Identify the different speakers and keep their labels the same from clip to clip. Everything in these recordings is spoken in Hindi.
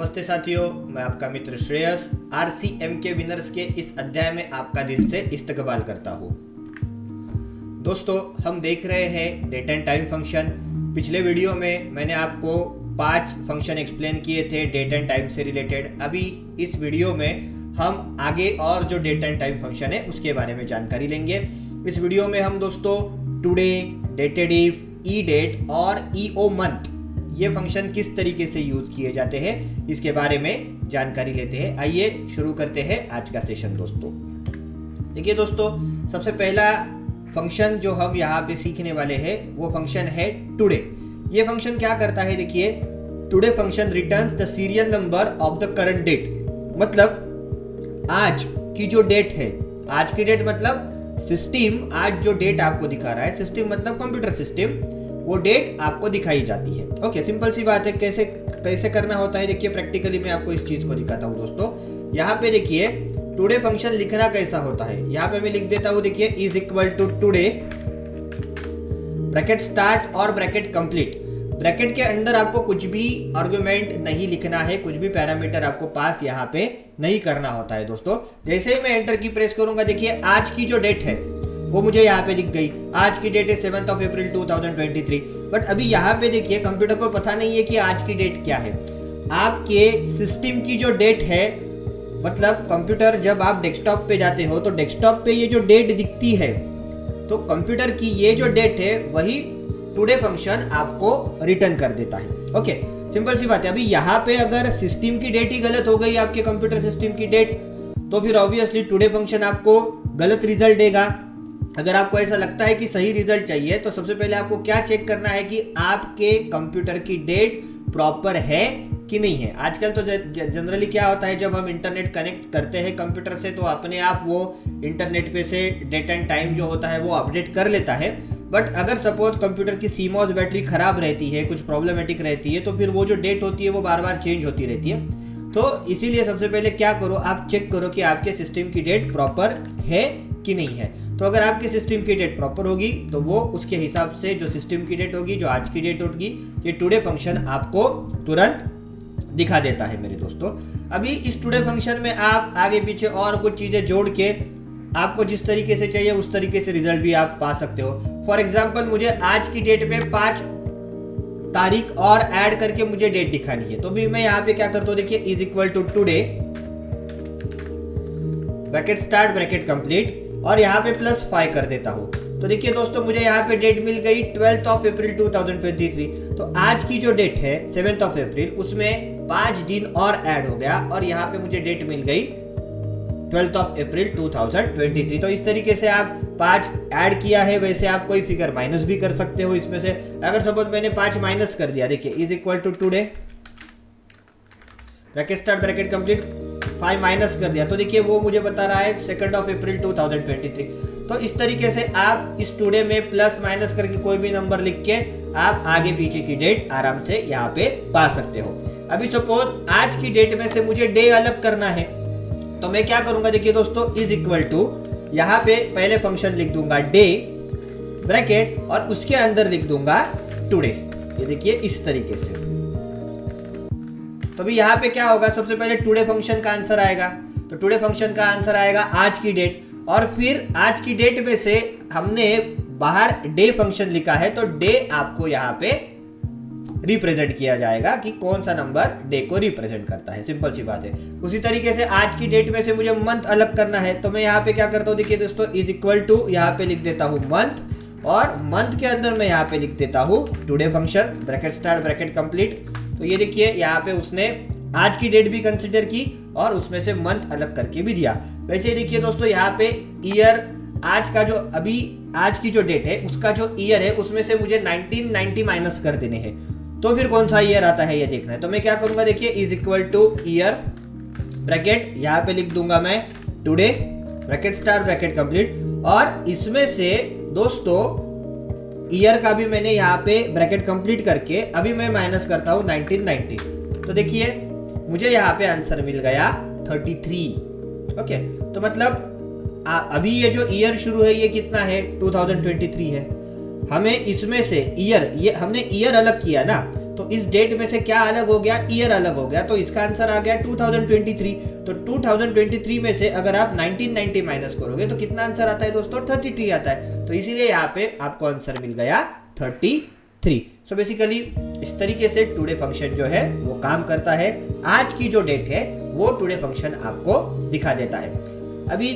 Speaker 1: नमस्ते साथियों, मैं आपका मित्र श्रेयस RCM के विनर्स के इस अध्याय में आपका दिल से इस्तकबाल करता हूँ। दोस्तों, हम देख रहे हैं डेट एंड टाइम फंक्शन। पिछले वीडियो में मैंने आपको 5 फंक्शन एक्सप्लेन किए थे डेट एंड टाइम से रिलेटेड। अभी इस वीडियो में हम आगे और जो डेट एंड टाइम फंक्शन है उसके बारे में जानकारी लेंगे। इस वीडियो में हम दोस्तों today, dated if, E date और ईओ मंथ ये फंक्शन किस तरीके से यूज किए जाते हैं इसके बारे में जानकारी लेते हैं। आइए शुरू करते हैं आज का सेशन। दोस्तों देखिए दोस्तों, सबसे पहला फंक्शन जो हम यहाँ पे सीखने वाले हैं वो फंक्शन है टुडे। ये फंक्शन क्या करता है, देखिए, today function returns the serial number of the current date. मतलब आज की जो डेट है, आज की डेट मतलब सिस्टम आज जो डेट आपको दिखा रहा है, सिस्टम मतलब कंप्यूटर सिस्टम, वो डेट आपको दिखाई जाती है। ओके, सिंपल सी बात है। कैसे करना होता है, देखिए प्रैक्टिकली मैं आपको इस चीज को दिखाता हूँ। दोस्तों यहाँ पे देखिए टुडे फंक्शन लिखना कैसा होता है। यहाँ पे मैं लिख देता हूँ, देखिए is equal to today bracket start और ब्रैकेट कंप्लीट। ब्रैकेट के अंदर आपको कुछ भी आर्गुमेंट नहीं लिखना है, कुछ भी पैरामीटर आपको पास यहाँ पे नहीं करना होता है। दोस्तों जैसे ही मैं एंटर की प्रेस करूंगा, देखिए आज की जो डेट है वो मुझे यहाँ पे दिख गई। आज की डेट है 7 अप्रैल 2023। बट अभी यहाँ पे देखिए कंप्यूटर को पता नहीं है कि आज की डेट क्या है। आपके सिस्टम की जो डेट है, मतलब कंप्यूटर जब आप डेस्कटॉप पे जाते हो तो डेस्कटॉप पे ये जो डेट दिखती है, तो कंप्यूटर की ये जो डेट है वही टुडे फंक्शन आपको रिटर्न कर देता है। ओके, सिंपल सी बात है। अभी यहाँ पे अगर सिस्टम की डेट ही गलत हो गई, आपके कंप्यूटर सिस्टम की डेट, तो फिर ऑब्वियसली टुडे फंक्शन आपको गलत रिजल्ट देगा। अगर आपको ऐसा लगता है कि सही रिजल्ट चाहिए तो सबसे पहले आपको क्या चेक करना है कि आपके कंप्यूटर की डेट प्रॉपर है कि नहीं है। आजकल तो जनरली क्या होता है, जब हम इंटरनेट कनेक्ट करते हैं कंप्यूटर से तो अपने आप वो इंटरनेट पे से डेट एंड टाइम जो होता है वो अपडेट कर लेता है। बट अगर सपोज कंप्यूटर की CMOS बैटरी खराब रहती है, कुछ प्रॉब्लमेटिक रहती है, तो फिर वो जो डेट होती है वो बार बार चेंज होती रहती है। तो इसीलिए सबसे पहले क्या करो, आप चेक करो कि आपके सिस्टम की डेट प्रॉपर है कि नहीं है। तो अगर आपके सिस्टम की डेट प्रॉपर होगी तो वो उसके हिसाब से जो सिस्टम की डेट होगी, जो आज की डेट होगी, ये टुडे फंक्शन आपको तुरंत दिखा देता है मेरे दोस्तों। अभी इस टुडे फंक्शन में आप आगे पीछे और कुछ चीजें जोड़ के आपको जिस तरीके से चाहिए उस तरीके से रिजल्ट भी आप पा सकते हो। फॉर एग्जाम्पल, मुझे आज की डेट में 5 तारीख और ऐड करके मुझे डेट दिखानी है, तो भी मैं यहाँ पे क्या करता हूँ, देखिए is equal to today bracket start bracket complete और यहाँ पे +5 कर देता हूँ। तो देखिए दोस्तों, मुझे यहाँ पे डेट मिल गई 12 अप्रैल 2023। तो आज की जो डेट है 7 अप्रैल, उसमें 5 दिन और ऐड हो गया और यहाँ पे मुझे डेट मिल गई 12 अप्रैल 2023। तो इस तरीके से आप 5 ऐड किया है, वैसे आप कोई फिगर माइनस भी कर सकते हो इसमें से। अगर सपोज मैंने 5 माइनस कर दिया, देखिए is equal to today bracket start bracket complete 5 minus कर दिया, तो देखिए वो मुझे बता रहा है 2 अप्रैल 2023। तो इस तरीके से आप इस टुडे में प्लस माइनस करके कोई भी नंबर लिख के आप आगे पीछे की डेट आराम से यहाँ पे पा सकते हो। अभी सपोज आज की डेट में से मुझे डे अलग करना है, तो मैं क्या करूंगा, देखिए दोस्तों इज इक्वल टू, यहाँ पे पहले फंक्शन लिख दूंगा डे ब्रैकेट और उसके अंदर लिख दूंगा टुडे। ये देखिए इस तरीके से। तो अभी यहाँ पे क्या होगा, सबसे पहले टुडे फंक्शन का आंसर आएगा। तो टुडे फंक्शन का आंसर आएगा आज की डेट, और फिर आज की डेट में से हमने बाहर डे फंक्शन लिखा है, तो डे आपको यहाँ पे रिप्रेजेंट किया जाएगा कि कौन सा नंबर डे को रिप्रेजेंट करता है। सिंपल सी बात है। उसी तरीके से आज की डेट में से मुझे मंथ अलग करना है, तो मैं यहाँ पे क्या करता हूँ, देखिए दोस्तों इज इक्वल टू, यहाँ पे लिख देता हूँ मंथ और मंथ के अंदर मैं यहाँ पे लिख देता हूँ today function bracket start bracket complete. तो ये देखिए यहाँ पे उसने आज की डेट भी कंसीडर की और उसमें से मंथ अलग करके भी दिया। वैसे देखिए दोस्तों, यहाँ पे ईयर, आज का जो अभी आज की जो डेट है उसका जो ईयर है उसमें से मुझे 1990 माइनस कर देने हैं, तो फिर कौन सा ईयर आता है ये देखना है। तो मैं क्या करूंगा, देखिए is equal two year bracket, यहाँ पे लिख दूंगा मैं today bracket start bracket complete, और इसमें से दोस्तों ईयर का भी मैंने यहाँ पे ब्रैकेट कंप्लीट करके अभी मैं माइनस करता हूँ 1990। तो देखिए मुझे यहाँ पे आंसर मिल गया 33। ओके, तो मतलब अभी ये जो ईयर शुरू है ये कितना है, 2023 है। हमें इसमें से ईयर, ये हमने ईयर अलग किया ना, तो इस डेट में से क्या अलग हो गया, ईयर अलग हो गया, तो इसका आंसर आ गया 2023। तो 2023 में से अगर आप 1990 माइनस करोगे तो कितना आंसर आता है दोस्तों, 33 आता है। तो इसीलिए यहाँ पे आपको आंसर मिल गया 33। सो बेसिकली इस तरीके से टुडे फंक्शन जो है वो काम करता है। आज की जो डेट है वो टुडे फंक्शन आपको दिखा देता है। अभी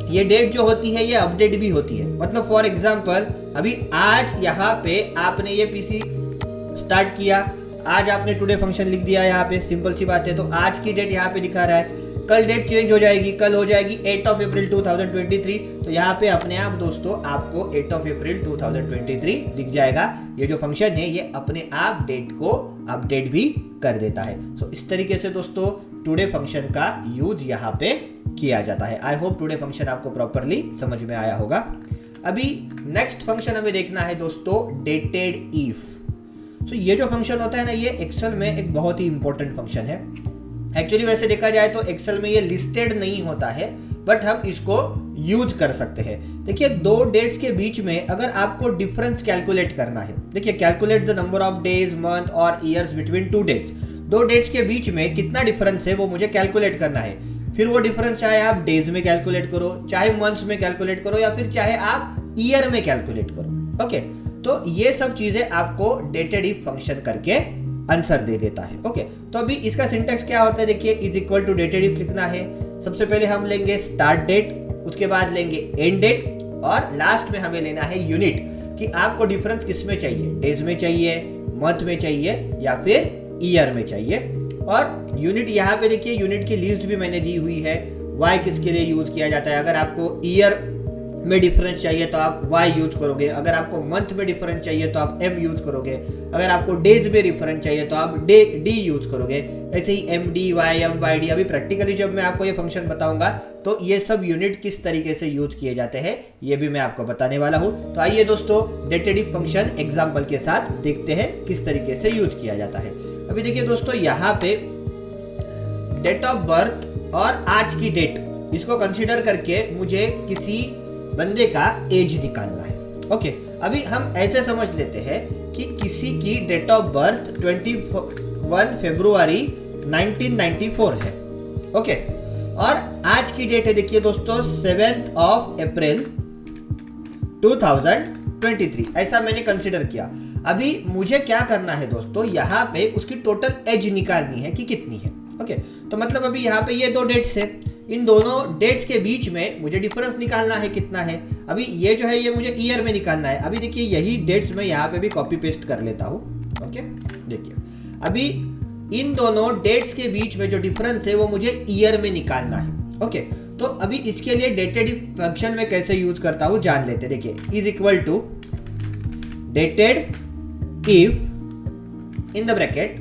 Speaker 1: ये डेट जो होती है ये अपडेट भी होती है। मतलब फॉर एग्जांपल अभी आज यहाँ पे आपने ये पीसी स्टार्ट किया, आज आपने टुडे फंक्शन लिख दिया यहाँ पे, सिंपल सी बात है। तो आज की डेट यहाँ पे दिखा रहा है, कल डेट चेंज हो जाएगी, कल हो जाएगी 8 अप्रैल 2023। तो यहाँ पे अपने आप दोस्तों आपको 8 अप्रैल 2023 दिख जाएगा। ये जो फंक्शन है ये अपने आप डेट को अपडेट भी कर देता है। तो इस तरीके से दोस्तों टुडे फंक्शन का यूज यहाँ पे किया जाता है। आई होप टुडे फंक्शन आपको प्रॉपरली समझ में आया होगा। अभी नेक्स्ट फंक्शन हमें देखना है दोस्तों, डेटेड इफ। तो ये जो फंक्शन होता है ना, ये एक्सेल में एक बहुत ही इंपॉर्टेंट फंक्शन है। एक्चुअली वैसे देखा जाए तो एक्सेल में ये लिस्टेड नहीं होता है, बट हम इसको यूज कर सकते हैं। देखिए दो डेट्स के बीच में अगर आपको डिफरेंस कैलकुलेट करना है, देखिए calculate the number of days, month और ईयर्स बिटवीन टू डेट्स। दो डेट्स के बीच में कितना डिफरेंस है वो मुझे कैलकुलेट करना है। फिर वो डिफरेंस चाहे आप डेज में कैलकुलेट करो, चाहे मंथ्स में कैलकुलेट करो, या फिर चाहे आप ईयर में कैलकुलेट करो। ओके, तो ये सब चीजें आपको डेटेड इफ फंक्शन करके आंसर दे देता है। ओके, तो अभी इसका सिंटेक्स क्या होता है, देखिए is equal to dated if लिखना है। सबसे पहले हम लेंगे स्टार्ट डेट, उसके बाद लेंगे एंड डेट, और लास्ट में हमें लेना है यूनिट, कि आपको डिफरेंस किस में चाहिए, डेज में चाहिए, मंथ में चाहिए, या फिर ईयर में चाहिए। और यूनिट यहाँ पे देखिए, यूनिट की लिस्ट भी मैंने दी हुई है। वाई किसके लिए यूज किया जाता है, अगर आपको ईयर में डिफरेंस चाहिए तो आप y यूज करोगे, अगर आपको मंथ में डिफरेंस चाहिए तो आप m यूज करोगे, अगर आपको डेज में डिफरेंस चाहिए तो आप d यूज करोगे। ऐसे ही md, ym, yd। अभी प्रैक्टिकली जब मैं आपको ये फंक्शन बताऊंगा तो ये सब यूनिट किस तरीके से यूज किए जाते हैं ये भी मैं आपको बताने वाला हूं। तो आइए दोस्तों डेटेड इफ फंक्शन एग्जाम्पल के साथ देखते हैं किस तरीके से यूज किया जाता है। अभी देखिए दोस्तों, यहाँ पे डेट ऑफ बर्थ और आज की डेट, इसको कंसिडर करके मुझे किसी बंदे का एज निकालना है। ओके, अभी हम ऐसे समझ लेते हैं कि किसी की डेट ऑफ बर्थ 21 फरवरी 1994 है। ओके, और आज की डेट है देखिए दोस्तों 7 अप्रैल 2023। ऐसा मैंने कंसिडर किया। अभी मुझे क्या करना है दोस्तों, यहाँ पे उसकी टोटल एज निकालनी है कि कितनी है। ओके, तो मतलब अभी यहाँ पे ये दो डेट्स है, इन दोनों डेट्स के बीच में मुझे डिफरेंस निकालना है कितना है। अभी ये जो है ये मुझे ईयर में निकालना है। अभी देखिए यही डेट्स मैं यहाँ पे भी कॉपी पेस्ट कर लेता हूँ। ओके, देखिए अभी इन दोनों डेट्स के बीच में जो डिफरेंस है वो मुझे ईयर में निकालना है। ओके, तो अभी इसके लिए डेटेड इफ फंक्शन में कैसे यूज करता हूँ जान लेते। देखिए is equal to dated if in the bracket.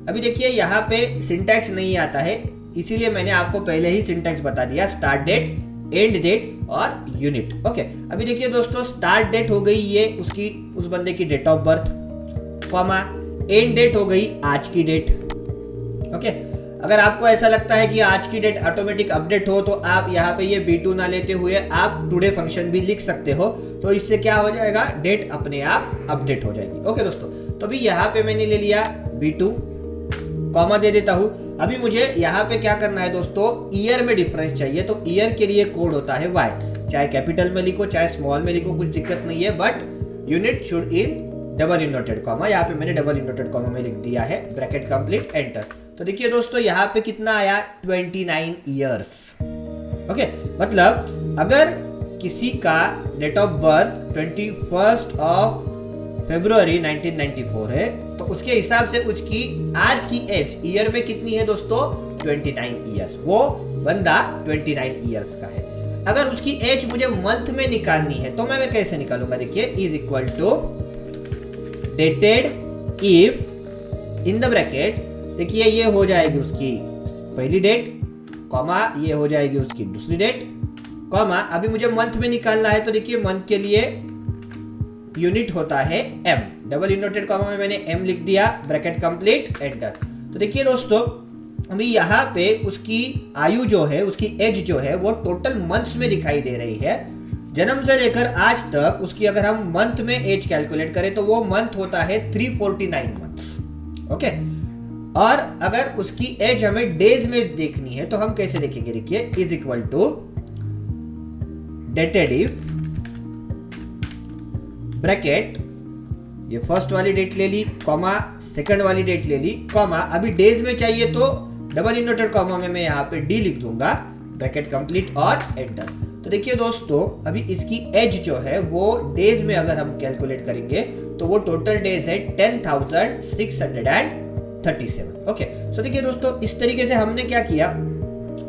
Speaker 1: अभी देखिए यहाँ पे सिंटैक्स नहीं आता है, इसीलिए मैंने आपको पहले ही सिंटैक्स बता दिया, स्टार्ट डेट, एंड डेट और यूनिट। ओके, अभी देखिए दोस्तों स्टार्ट डेट हो गई ये उसकी, उस बंदे की date of birth, comma and date हो गई आज की डेट। ओके, अगर आपको ऐसा लगता है कि आज की डेट ऑटोमेटिक अपडेट हो तो आप यहाँ पे ये B2 ना लेते हुए आप टुडे फंक्शन भी लिख सकते हो। तो इससे क्या हो जाएगा, डेट अपने आप अपडेट हो जाएगी। ओके दोस्तों, तो अभी यहाँ पे मैंने ले लिया B2, कॉमा दे देता हूँ। अभी मुझे यहाँ पे क्या करना है दोस्तों, ईयर में डिफरेंस चाहिए। तो ईयर के लिए कोड होता है y, चाहे कैपिटल में लिखो चाहे स्मॉल में लिखो, कुछ दिक्कत नहीं है, but unit should in double inverted comma. यहाँ पे मैंने डबल इनवर्टेड कॉमा में लिख दिया है, ब्रैकेट कंप्लीट, एंटर। तो देखिए दोस्तों यहाँ पे कितना आया, 29 ईयर्स। ओके, मतलब अगर किसी का डेट ऑफ बर्थ 21 फरवरी 1994 है तो उसके हिसाब से उसकी आज की एज ईयर में कितनी है दोस्तों, 29 ईयर्स। वो बंदा 29 ईयर्स का है। अगर उसकी एज मुझे मंथ में निकालनी है तो मैं कैसे निकालूंगा, देखिए is equal to dated if in the bracket. देखिए ये हो जाएगी उसकी पहली डेट, कॉमा ये हो जाएगी उसकी दूसरी डेट, कॉमा अभी मुझे मंथ में निकालना है। तो देखिए मंथ के लिए यूनिट होता है m, डबल इनवर्टेड कॉमा में मैंने m लिख दिया, ब्रैकेट कंप्लीट, एंटर। तो देखिए दोस्तों अभी यहाँ पे उसकी आयु जो है, उसकी एज जो है वो टोटल मंथ्स में दिखाई दे रही है। जन्म से लेकर आज तक उसकी अगर हम मंथ में एज कैलकुलेट करें तो वो मंथ होता है 349 मंथ्स। ओके। और अगर उसकी एज हमें डेज में देखनी है तो हम कैसे देखेंगे, देखिए is equal to dated if bracket, ये फर्स्ट वाली डेट ले ली, कॉमा सेकंड वाली डेट ले ली, कॉमा अभी डेज में चाहिए तो डबल इन्वर्टेड कॉमा में मैं यहाँ पे डी लिख दूंगा, ब्रैकेट कंप्लीट और एंटर। तो देखिए दोस्तों अभी इसकी एज जो है वो डेज में अगर हम कैलकुलेट करेंगे तो वो टोटल डेज है 10,637। ओके, सो देखिए दोस्तों इस तरीके से हमने क्या किया,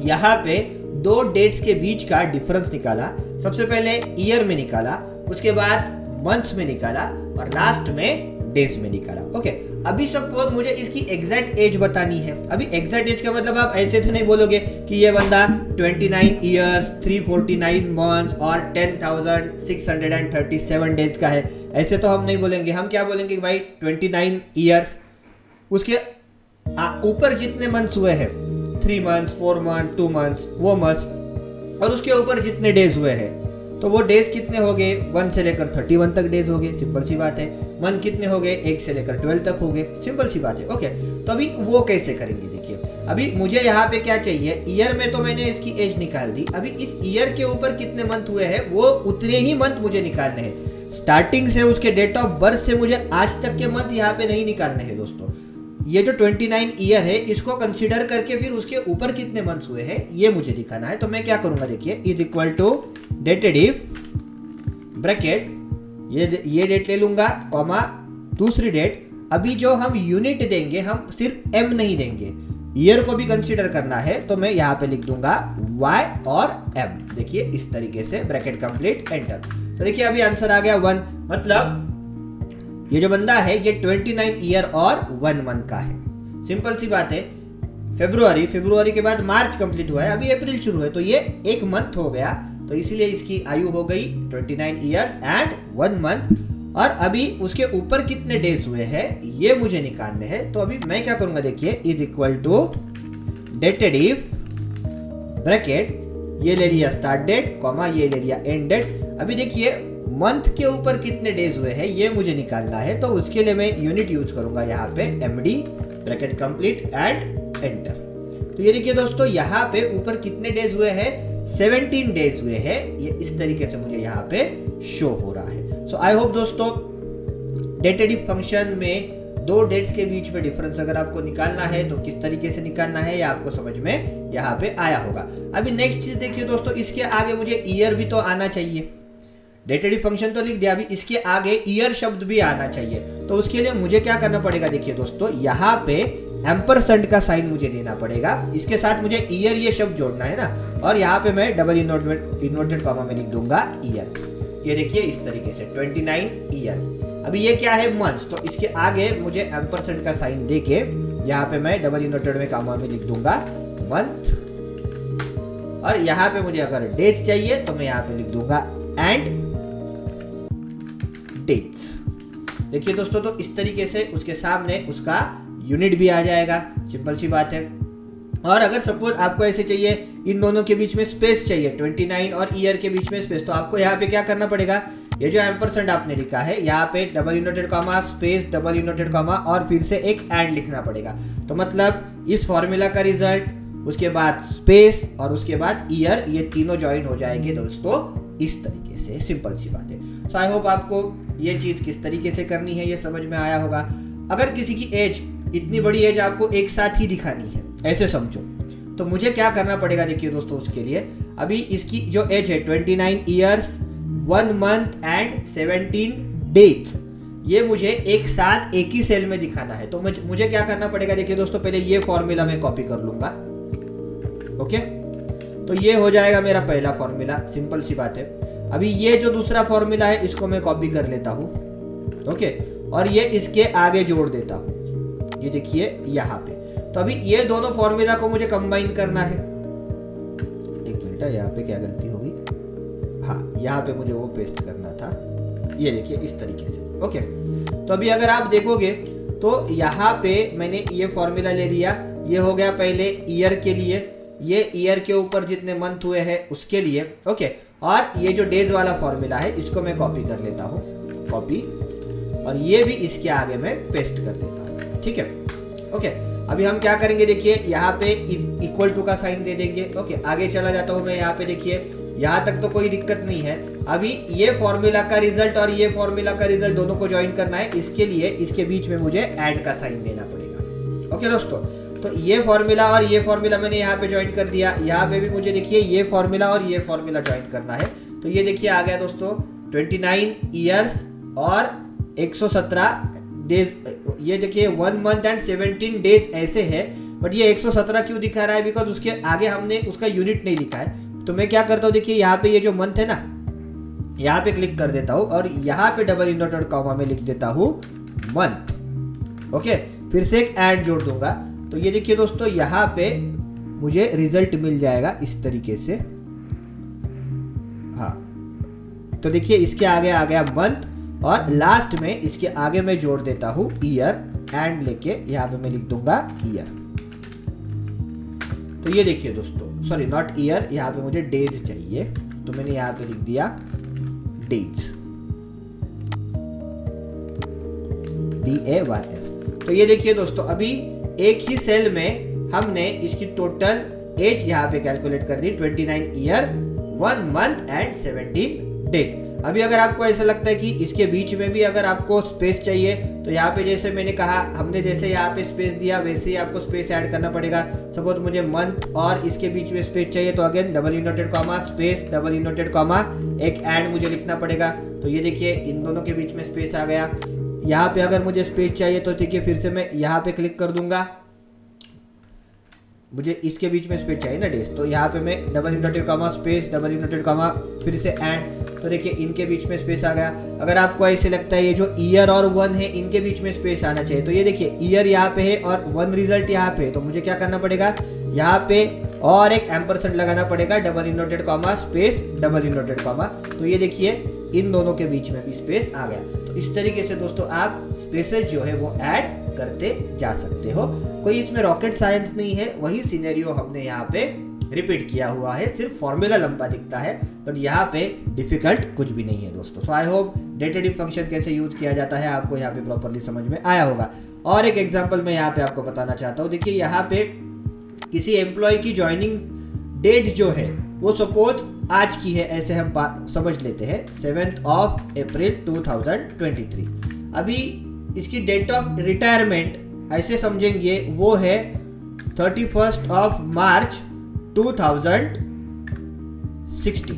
Speaker 1: यहाँ पे दो डेट्स के बीच का डिफरेंस निकाला। सबसे पहले ईयर में निकाला, उसके बाद मंथ्स में निकाला और लास्ट में डेज में निकाला। ओके, अभी सपोज मुझे इसकी एग्जैक्ट एज बतानी है। अभी एग्जैक्ट एज का मतलब आप ऐसे तो नहीं बोलोगे कि ये बंदा 29 ईयर्स 349 मंथ्स और 10,637 डेज का है, ऐसे तो हम नहीं बोलेंगे। हम क्या बोलेंगे भाई 29 ईयर्स, उसके ऊपर जितने मंथ्स हुए हैं 3 मंथ्स 4 मंथ 2 मंथ्स वो मंथ्स, और उसके ऊपर जितने डेज हुए हैं तो वो डेज कितने हो गए 1 से लेकर 31 तक डेज हो गए, सिंपल सी बात है। मंथ कितने हो गए 1 से लेकर 12 तक हो गए, सिंपल सी बात है। ओके, तो अभी वो कैसे करेंगे, देखिए अभी मुझे यहाँ पे क्या चाहिए, ईयर में तो मैंने इसकी एज निकाल दी, अभी इस ईयर के ऊपर कितने मंथ हुए हैं वो उतने ही मंथ मुझे निकालने हैं। स्टार्टिंग से उसके डेट ऑफ बर्थ से मुझे आज तक के मंथ यहाँ पे नहीं निकालने हैं दोस्तों। ये जो 29 ईयर है इसको कंसीडर करके फिर उसके ऊपर कितने मंथ्स हुए हैं ये मुझे दिखाना है। तो मैं क्या करूंगा, देखिए is equal to dated if bracket, ये डेट ले लूंगा, कॉमा दूसरी डेट। अभी जो हम यूनिट देंगे हम सिर्फ एम नहीं देंगे, ईयर को भी कंसीडर करना है, तो मैं यहाँ पे लिख दूंगा y और m। देखिए इस तरीके से ब्रैकेट कंप्लीट एंटर। तो देखिए अभी आंसर आ गया 1, मतलब ये जो बंदा है ये 29 ईयर और 1 मंथ का है। सिंपल सी बात है, फरवरी के बाद मार्च कंप्लीट हुआ है, अभी अप्रैल शुरू है, तो ये 1 मंथ हो गया, तो इसीलिए इसकी आयु हो गई 29 ईयर्स एंड 1 मंथ। और अभी उसके ऊपर कितने डेज हुए हैं ये मुझे निकालने हैं। तो अभी मैं क्या करूंगा, देखिए is equal to dated if bracket, ये ले लिया स्टार्ट डेट, कॉमा ये ले लिया एंड डेट। अभी देखिए मंथ के ऊपर कितने डेज हुए हैं ये मुझे निकालना है, तो उसके लिए मैं यूनिट यूज करूंगा यहाँ पे md bracket complete and enter. तो ये देखिए दोस्तों यहाँ पे ऊपर कितने डेज हुए हैं 17 डेज हुए हैं, ये इस तरीके से मुझे यहाँ पे शो हो रहा है। सो आई होप दोस्तों डेटेड इफ फंक्शन में दो डेट्स के बीच में डिफरेंस अगर आपको निकालना है तो किस तरीके से निकालना है ये आपको समझ में यहाँ पे आया होगा। अभी नेक्स्ट चीज देखिए दोस्तों, इसके आगे मुझे ईयर भी तो आना चाहिए। डेटेड इफ फंक्शन तो लिख दिया, अभी इसके आगे ईयर शब्द भी आना चाहिए, तो उसके लिए मुझे क्या करना पड़ेगा, देखिए दोस्तों यहाँ पे एम्परसेंड का साइन मुझे देना पड़ेगा, इसके साथ मुझे ईयर ये शब्द जोड़ना है ना, और यहाँ पे मैं डबल इन्वर्टेड कॉमा में लिख दूंगा ईयर। ये देखिए इस तरीके से 29 ईयर। अभी ये क्या है मंथ्स, तो इसके आगे मुझे एम्परसेंड का साइन देके यहाँ पे मैं डबल इन्वर्टेड में कॉमा में लिख दूंगा मंथ, और यहाँ पे मुझे अगर डेट्स चाहिए तो मैं यहाँ पे लिख दूंगा एंड डेट्स। देखिए दोस्तों तो इस तरीके से उसके सामने उसका यूनिट भी आ जाएगा, सिंपल सी बात है। और अगर सपोज आपको ऐसे चाहिए इन दोनों के बीच में स्पेस चाहिए 29 और ईयर के बीच में स्पेस, तो आपको यहाँ पे क्या करना पड़ेगा, ये जो एम्परसेंड आपने लिखा है यहाँ पे double inverted comma space double inverted comma और फिर से एक एंड लिखना पड़ेगा। तो मतलब इस फॉर्मूला का रिजल्ट, उसके बाद स्पेस और उसके बाद ईयर, ये तीनों ज्वाइन हो जाएंगे दोस्तों इस तरीके से, सिंपल सी बात है। सो आई होप आपको ये चीज किस तरीके से करनी है ये समझ में आया होगा। अगर किसी की एज, इतनी बड़ी एज आपको एक साथ ही दिखानी है ऐसे समझो, तो मुझे क्या करना पड़ेगा, देखिए दोस्तों उसके लिए अभी इसकी जो एज है 29 ईयर्स 1 मंथ एंड 17 डेज, ये मुझे एक साथ एक ही सेल में दिखाना है। तो मुझे क्या करना पड़ेगा, देखिए दोस्तों पहले ये फॉर्मूला मैं कॉपी कर लूंगा। ओके, तो ये हो जाएगा मेरा पहला फॉर्मूला, सिंपल सी बात है। अभी ये जो दूसरा फॉर्मूला है इसको मैं कॉपी कर लेता हूँ, ओके, और ये इसके आगे जोड़ देता हूँ, ये देखिए यहाँ पे। तो अभी ये दोनों फॉर्मूला को मुझे कंबाइन करना है। एक मिनट, यहाँ पे क्या गलती होगी, हाँ यहाँ पे मुझे वो पेस्ट करना था, ये देखिए इस तरीके से। ओके, तो अभी अगर आप देखोगे तो यहाँ पे मैंने ये फॉर्मूला ले लिया, ये हो गया पहले ईयर के लिए, ये ईयर के ऊपर जितने मंथ हुए हैं उसके लिए। ओके, और ये जो डेज वाला फॉर्मूला है इसको मैं कॉपी कर लेता हूँ, कॉपी, और ये भी इसके आगे मैं पेस्ट कर देता हूँ, ठीक है। ओके, अभी हम क्या करेंगे देखिए, यहाँ पे इक्वल टू का साइन दे देंगे। ओके, आगे चला जाता हूँ मैं। यहाँ पे देखिए, यहाँ तक तो कोई दिक्कत नहीं है। अभी ये फॉर्मूला का रिजल्ट और ये फॉर्मूला का रिजल्ट दोनों को ज्वाइन करना है। इसके लिए इसके बीच में मुझे ऐड का साइन देना पड़ेगा। ओके दोस्तों, तो ये फॉर्मूला और ये फॉर्मूला मैंने यहाँ पे ज्वाइन कर दिया। यहाँ पे भी मुझे देखिए ये फॉर्मूला और ये फॉर्मूला ज्वाइन करना है। तो ये देखिए आ गया दोस्तों 29 ईयर्स और 117 डेज। ये देखिए 1 मंथ एंड 17 डेज ऐसे है, बट ये 117 क्यों दिखा रहा है? बिकॉज उसके आगे हमने उसका यूनिट नहीं लिखा है। तो मैं क्या करता हूँ देखिए, यहाँ पे ये जो मंथ है ना, यहाँ पे क्लिक कर देता हूँ और यहाँ पे डबल इन्वर्टेड कॉमा में लिख देता हूँ मंथ। ओके, फिर से एक एंड जोड़ दूंगा। तो ये देखिए दोस्तों, यहाँ पे मुझे रिजल्ट मिल जाएगा इस तरीके से। हाँ, तो देखिए इसके आगे आ गया मंथ और लास्ट में इसके आगे मैं जोड़ देता हूं ईयर, एंड लेके यहाँ पे मैं लिख दूंगा ईयर। तो ये देखिए दोस्तों, सॉरी नॉट ईयर, यहाँ पे मुझे डेज चाहिए, तो मैंने यहाँ पे लिख दिया डेज, DAYS। तो ये देखिए दोस्तों, अभी एक ही सेल में हमने इसकी टोटल एज यहाँ पे कैलकुलेट कर दी, 29 ईयर 1 मंथ एंड 17 डेज। अभी अगर आपको ऐसा लगता है कि इसके बीच में भी अगर आपको स्पेस चाहिए, तो यहाँ पे जैसे मैंने कहा, हमने जैसे यहाँ पे स्पेस दिया वैसे ही आपको स्पेस ऐड करना पड़ेगा। सपोज मुझे मंथ और इसके बीच में स्पेस चाहिए, तो again double inverted comma space double inverted comma एक एंड मुझे लिखना पड़ेगा। तो ये देखिए इन दोनों के बीच में स्पेस आ गया। यहाँ पे अगर मुझे स्पेस चाहिए तो देखिए फिर से मैं यहाँ पे क्लिक कर दूंगा, मुझे इसके बीच में स्पेस चाहिए ना डेज, तो यहाँ पे मैं double inverted comma space double inverted comma फिर से एंड। तो देखिए इनके बीच में स्पेस आ गया। अगर आपको ऐसे लगता है ये जो ईयर और 1 है इनके बीच में स्पेस आना चाहिए, तो ये देखिए ईयर यहाँ पे है और 1 रिजल्ट यहाँ पे, तो मुझे क्या करना पड़ेगा, यहाँ पे और एक एम्परसेंड लगाना पड़ेगा, double inverted comma space double inverted comma. तो ये देखिए इन दोनों के बीच में भी स्पेस आ गया। तो इस तरीके से दोस्तों आप स्पेसेस जो है वो ऐड करते जा सकते हो। कोई इसमें रॉकेट साइंस नहीं है, वही सिनेरियो हमने यहाँ पे रिपीट किया हुआ है, सिर्फ फॉर्मूला लंबा दिखता है, बट यहाँ पे डिफिकल्ट कुछ भी नहीं है दोस्तों। सो आई होप डेटेटिव फंक्शन कैसे यूज किया जाता है आपको यहाँ पे प्रॉपर्ली समझ में आया होगा। और एक एग्जांपल मैं यहाँ पे आपको बताना चाहता हूँ। देखिए यहाँ पे किसी एम्प्लॉय की ज्वाइनिंग डेट जो है वो सपोज आज की है, ऐसे हम समझ लेते हैं 7th of April 2023। अभी इसकी डेट ऑफ रिटायरमेंट ऐसे समझेंगे वो है 31st of March 2060।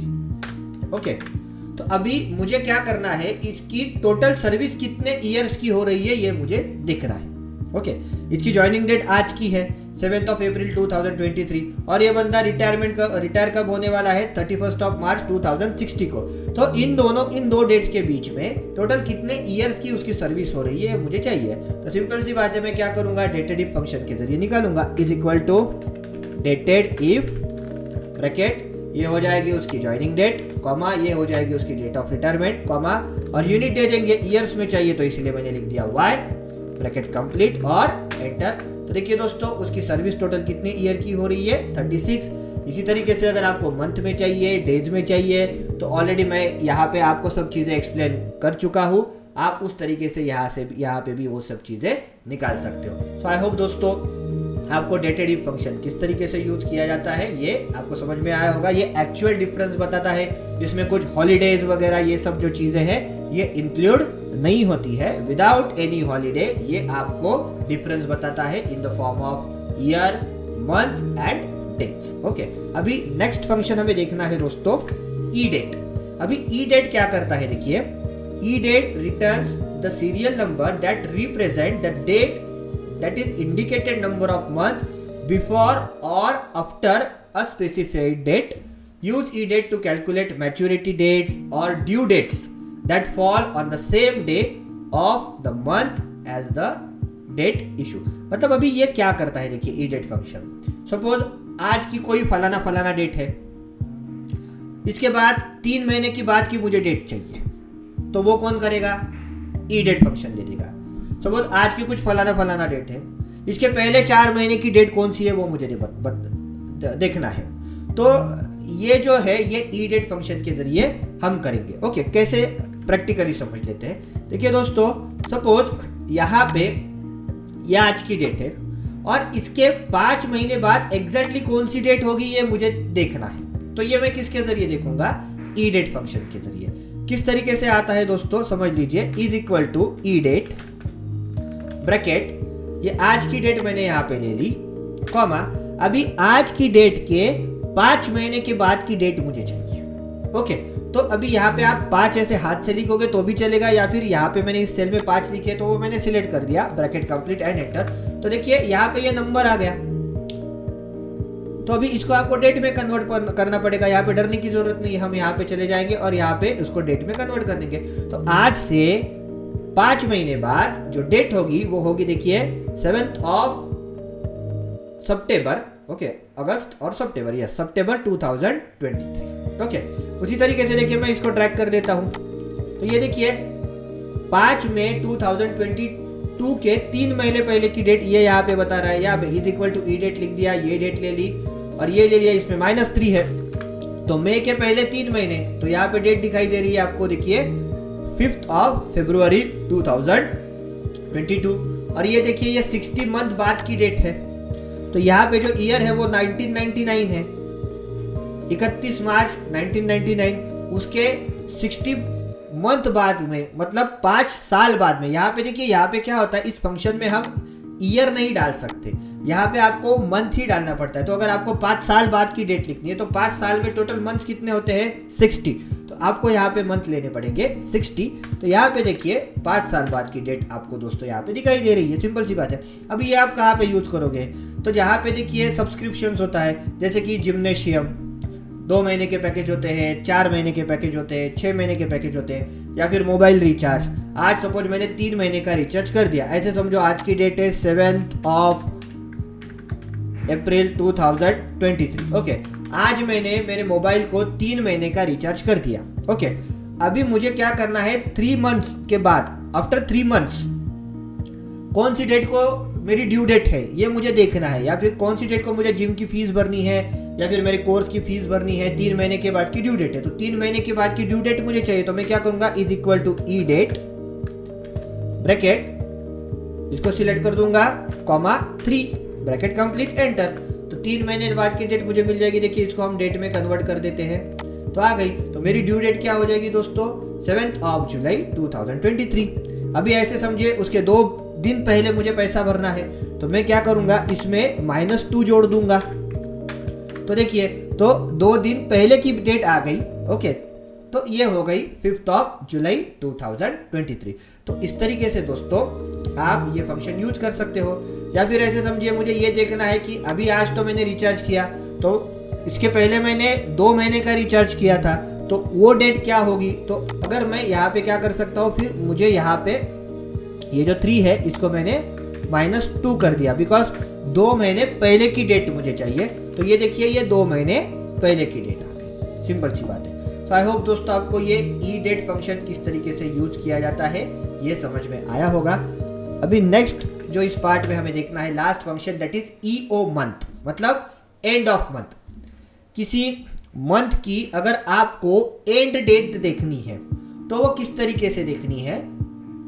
Speaker 1: ओके, तो अभी मुझे क्या करना है, इसकी टोटल सर्विस कितने ईयर्स की हो रही है ये मुझे देखना है। ओके, इसकी ज्वाइनिंग डेट आज की है 7th of April 2023 और ये बंदा रिटायर कब होने वाला है 31st of March 2060 को। तो इन दो डेट्स के बीच में टोटल कितने ईयर्स की उसकी सर्विस हो रही है मुझे चाहिए। तो सिंपल सी बात है, मैं क्या करूंगा, डेटेड इफ फंक्शन के जरिए निकालूंगा, is equal to dated if bracket, ये हो जाएगी उसकी ज्वाइनिंग डेट, कॉमा ये हो जाएगी उसकी डेट ऑफ रिटायरमेंट, कॉमा और यूनिट दे देंगे, ईयर्स में चाहिए तो इसलिए मैंने लिख दिया y, ब्रैकेट कंप्लीट और एंटर। तो देखिए दोस्तों उसकी सर्विस टोटल कितने ईयर की हो रही है 36। इसी तरीके से अगर आपको मंथ में चाहिए, डेज में चाहिए, तो ऑलरेडी मैं यहाँ पे आपको सब चीज़ें एक्सप्लेन कर चुका हूँ। आप उस तरीके से यहाँ पे भी वो सब चीज़ें निकाल सकते हो। सो आई होप दोस्तों आपको डेटेड इफ फंक्शन किस तरीके से यूज किया जाता है ये आपको समझ में आया होगा। ये एक्चुअल डिफरेंस बताता है, जिसमें कुछ हॉलीडेज वगैरह ये सब जो चीज़ें हैं ये इंक्लूड नहीं होती है। विदाउट एनी हॉलीडे ये आपको डिफरेंस बताता है in the form of year, month and dates. Okay, अभी नेक्स्ट फंक्शन हमें देखना है दोस्तों ई डेट। अभी ई डेट क्या करता है, देखिए E date returns the serial number that represent the date that is indicated number of months before or after a specified date. Use e-date to calculate maturity dates or due dates that fall on the same day of the month as the date issue. मतलब अभी ये क्या करता है, देखिए e-date फंक्शन, सपोज आज की कोई फलाना फलाना डेट है, इसके बाद 3 महीने की बाद की मुझे डेट चाहिए, तो वो कौन करेगा, e-date फंक्शन दे देगा। सपोज आज की कुछ फलाना फलाना डेट है, इसके पहले 4 महीने की डेट कौन सी है वो मुझे देखना है। तो ये जो है ये ई डेट फंक्शन के जरिए हम करेंगे। ओके, कैसे प्रैक्टिकली समझ लेते हैं। देखिए दोस्तों सपोज यहाँ पे यह आज की डेट है और इसके 5 महीने बाद एग्जैक्टली कौन सी डेट होगी ये मुझे देखना है। तो ये मैं किसके जरिए देखूंगा, ई डेट फंक्शन के जरिए। किस तरीके से आता है दोस्तों समझ लीजिए, is equal to E date bracket, ये आज की डेट मैंने यहाँ पे ले ली, कॉमा अभी आज की डेट के 5 महीने के बाद की डेट मुझे चाहिए। ओके, तो अभी यहाँ पे आप 5 ऐसे हाथ से लिखोगे तो भी चलेगा, या फिर यहाँ पे मैंने इस सेल में 5 लिखे तो वो मैंने सिलेक्ट कर दिया, ब्रैकेट कंप्लीट एंड एंटर। तो देखिए यहाँ पे ये नंबर आ गया। तो अभी इसको आपको डेट में कन्वर्ट करना पड़ेगा, यहाँ पे डरने की जरूरत नहीं, हम यहाँ पे चले जाएंगे और यहाँ पे उसको डेट में कन्वर्ट कर देंगे। तो आज से 5 महीने बाद जो डेट होगी वो होगी देखिए 7th ऑफ सितंबर, ओके अगस्त और सितंबर, यस सितंबर 2023। ओके, उसी तरीके से देखिए मैं इसको ट्रैक कर देता हूं। तो ये देखिए 5 मई 2022 के 3 महीने पहले की डेट ये यहाँ पे बता रहा है, यहाँ पे is equal to E date लिख दिया, ये डेट ले ली और ये ले लिया, इसमें -3 है। तो मई के पहले 3 महीने, तो यहाँ पे डेट दिखाई दे रही है आपको देखिए 5th ऑफ फरवरी 2022, और ये देखिए ये 60 मंथ बाद की डेट है। तो यहाँ पे जो ईयर है वो 1999 है, 31 मार्च 1999, उसके 60 मंथ बाद में, मतलब 5 साल बाद में। यहाँ पे देखिए यहाँ पे क्या होता है, इस फंक्शन में हम ईयर नहीं डाल सकते, यहाँ पे आपको मंथ ही डालना पड़ता है। तो अगर आपको 5 साल बाद की डेट लिखनी है तो 5 साल में टोटल मंथ्स कितने होते हैं 60, तो आपको यहाँ पे मंथ लेने पड़ेंगे 60। तो यहाँ पे देखिए 5 साल बाद की डेट आपको दोस्तों यहाँ पे दिखाई दे रही है, सिंपल सी बात है। अब ये आप कहाँ पे यूज करोगे, तो जहाँ पे देखिए सब्सक्रिप्शंस होता है, जैसे कि जिम्नेशियम 2 महीने के पैकेज होते हैं, 4 महीने के पैकेज होते हैं, 6 महीने के पैकेज होते हैं, या फिर मोबाइल रिचार्ज। आज सपोज मैंने 3 महीने का रिचार्ज कर दिया, ऐसे समझो आज की डेट है 7th ऑफ अप्रैल 2023। ओके, आज मैंने मेरे मोबाइल को 3 महीने का रिचार्ज कर दिया। ओके, अभी मुझे क्या करना है, 3 मंथ्स के बाद, आफ्टर 3 मंथ्स कौन सी डेट को मेरी ड्यू डेट है ये मुझे देखना है, या फिर कौन सी डेट को मुझे जिम की फीस भरनी है, या फिर मेरे कोर्स की फीस भरनी है। 3 महीने के बाद की ड्यू डेट है, तो 3 महीने के बाद की ड्यू डेट मुझे चाहिए। तो मैं क्या करूंगा, is equal to E date bracket, इसको सिलेक्ट कर दूंगा, कॉमा 3 ब्रैकेट कंप्लीट एंटर। तो 3 महीने बाद की डेट मुझे मिल जाएगी। देखिए इसको हम डेट में कन्वर्ट कर देते हैं, तो आ गई। तो मेरी ड्यू डेट क्या हो जाएगी दोस्तों, 7th ऑफ जुलाई 2023। अभी ऐसे समझिए उसके 2 दिन पहले मुझे पैसा भरना है, तो मैं क्या करूंगा, इसमें -2 जोड़ दूंगा। तो देखिए तो 2 दिन पहले की डेट आ गई। ओके, तो ये हो गई 5th ऑफ जुलाई 2023। तो इस तरीके से दोस्तों आप ये फंक्शन यूज कर सकते हो। या फिर ऐसे समझिए मुझे ये देखना है कि अभी आज तो मैंने रिचार्ज किया, तो इसके पहले मैंने 2 महीने का रिचार्ज किया था, तो वो डेट क्या होगी। तो अगर मैं यहाँ पे क्या कर सकता हूँ, फिर मुझे यहाँ पे ये जो 3 है इसको मैंने -2 कर दिया, बिकॉज 2 महीने पहले की डेट मुझे चाहिए। तो ये देखिए ये 2 महीने पहले की डेट आ गई, सिंपल सी बात है। तो आई होप दोस्तों आपको ये ई डेट फंक्शन किस तरीके से यूज किया जाता है ये समझ में आया होगा। अभी नेक्स्ट जो इस पार्ट में हमें देखना है, last function, that is E O month, मतलब एंड ऑफ मंथ। किसी मंथ की अगर आपको एंड डेट देखनी है तो वो किस तरीके से देखनी है,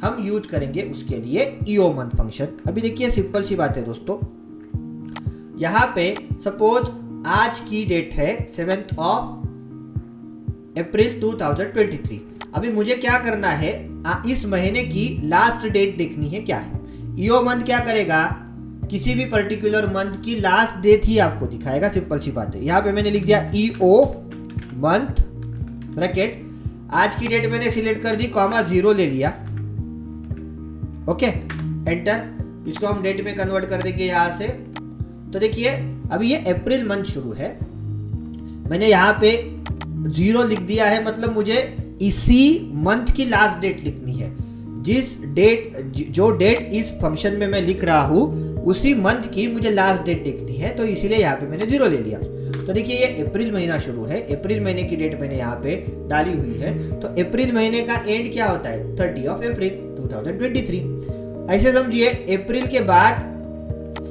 Speaker 1: हम यूज करेंगे उसके लिए ईओ मंथ फंक्शन। अभी देखिए सिंपल सी बात है दोस्तों, यहाँ पे सपोज आज की डेट है 7th ऑफ अप्रैल 2023। अभी मुझे क्या करना है, इस महीने की लास्ट डेट देखनी है क्या है। ईओ मंथ क्या करेगा, किसी भी पर्टिकुलर मंथ की लास्ट डेट ही आपको दिखाएगा, सिंपल सी बात है। यहाँ पे मैंने लिख दिया ईओ मंथ ब्रैकेट, आज की डेट मैंने सिलेक्ट कर दी, कॉमा 0 ले लिया। Okay, enter. इसको हम डेट में कन्वर्ट कर देंगे यहाँ से। तो देखिए अभी ये अप्रैल मंथ शुरू है, मैंने यहाँ पे 0 लिख दिया है, मतलब मुझे इसी मंथ की लास्ट डेट लिखनी है। जो डेट इस फंक्शन में मैं लिख रहा हूँ उसी मंथ की मुझे लास्ट डेट देखनी है, तो इसीलिए यहाँ पे मैंने 0 ले लिया। तो देखिए ये अप्रैल महीना शुरू है, अप्रैल महीने की डेट मैंने यहाँ पे डाली हुई है। तो अप्रैल महीने का एंड क्या होता है, 30 ऑफ अप्रैल 2023। ऐसे समझिए अप्रैल के बाद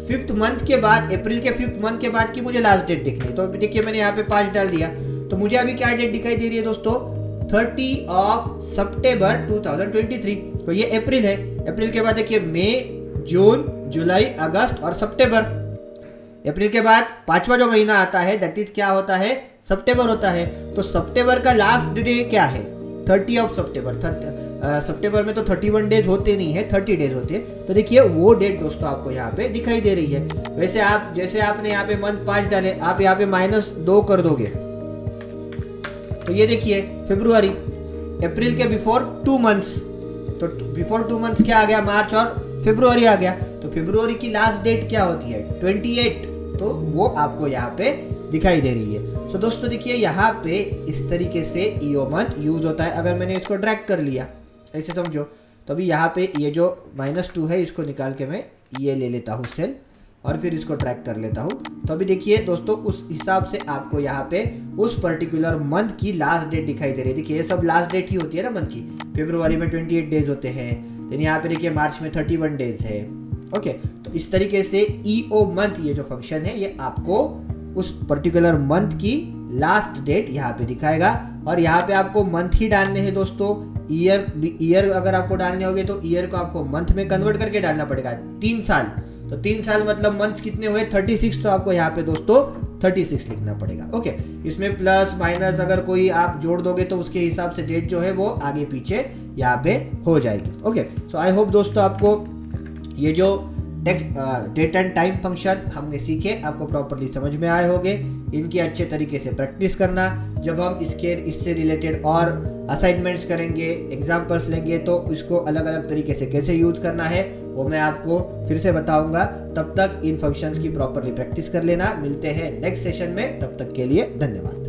Speaker 1: 5th मंथ के बाद, अप्रैल के 5th मंथ के बाद की मुझे लास्ट डेट देखनी है। तो देखिए मैंने यहाँ पे 5 डाल दिया, तो मुझे अभी क्या डेट दिखाई दे रही है दोस्तों, 30 ऑफ सितंबर 2023। तो ये अप्रैल है। अप्रैल के बाद देखिए मई जून, जुलाई, अगस्त और सितंबर। अप्रैल के बाद पांचवा जो महीना आता है दैट इज क्या होता है, सितंबर होता है। तो सितंबर का लास्ट डे क्या है, 30 ऑफ सितंबर। सितंबर में तो 31 डेज होते नहीं है, 30 डेज होते हैं। तो देखिए वो डेट दोस्तों आपको यहाँ पे दिखाई दे रही है। वैसे आप जैसे आपने यहाँ पे मंथ 5 डाले, आप यहाँ पे -2 कर दोगे तो ये देखिए फरवरी, अप्रैल के बिफोर 2 मंथ्स, तो बिफोर 2 मंथ्स क्या आ गया, मार्च और फरवरी आ गया। तो फरवरी की लास्ट डेट क्या होती है, 28, तो वो आपको यहाँ पे दिखाई दे रही है। सो दोस्तों देखिए यहाँ पे इस तरीके से ईओ मंथ यूज होता है। अगर मैंने इसको ड्रैग कर लिया ऐसे समझो, तो अभी यहाँ पे ये जो -2 है इसको निकाल के मैं ये ले लेता हूँ सेल और फिर इसको ट्रैक कर लेता हूँ। तो अभी देखिए दोस्तों उस हिसाब से आपको यहाँ पे उस पर्टिकुलर मंथ की लास्ट डेट दिखाई दे रही है। देखिए ये सब लास्ट डेट ही होती है ना मंथ की। फरवरी में 28 डेज होते हैं, लेकिन यहाँ पे देखिए मार्च में 31 डेज है। ओके, तो इस तरीके से ईओ मंथ ये जो फंक्शन है ये आपको उस पर्टिकुलर मंथ की लास्ट डेट यहाँ पे दिखाएगा। और यहाँ पे आपको मंथ ही डालने हैं दोस्तों। ईयर अगर आपको डालने होंगे तो ईयर को आपको मंथ में कन्वर्ट करके डालना पड़ेगा। 3 साल, तो 3 साल मतलब मंथ कितने हुए, 36। तो आपको यहाँ पे दोस्तों 36 लिखना पड़ेगा। ओके, इसमें प्लस माइनस अगर कोई आप जोड़ दोगे तो उसके हिसाब से डेट जो है वो आगे पीछे यहाँ पे हो जाएगी। ओके, सो आई होप दोस्तों आपको ये जो डेट एंड टाइम फंक्शन हमने सीखे आपको प्रॉपर्ली समझ में आए होंगे। इनकी अच्छे तरीके से प्रैक्टिस करना। जब हम इससे रिलेटेड और असाइनमेंट्स करेंगे, एग्जाम्पल्स लेंगे, तो इसको अलग अलग तरीके से कैसे यूज करना है वो मैं आपको फिर से बताऊंगा। तब तक इन फंक्शंस की प्रॉपर्ली प्रैक्टिस कर लेना। मिलते हैं नेक्स्ट सेशन में, तब तक के लिए धन्यवाद।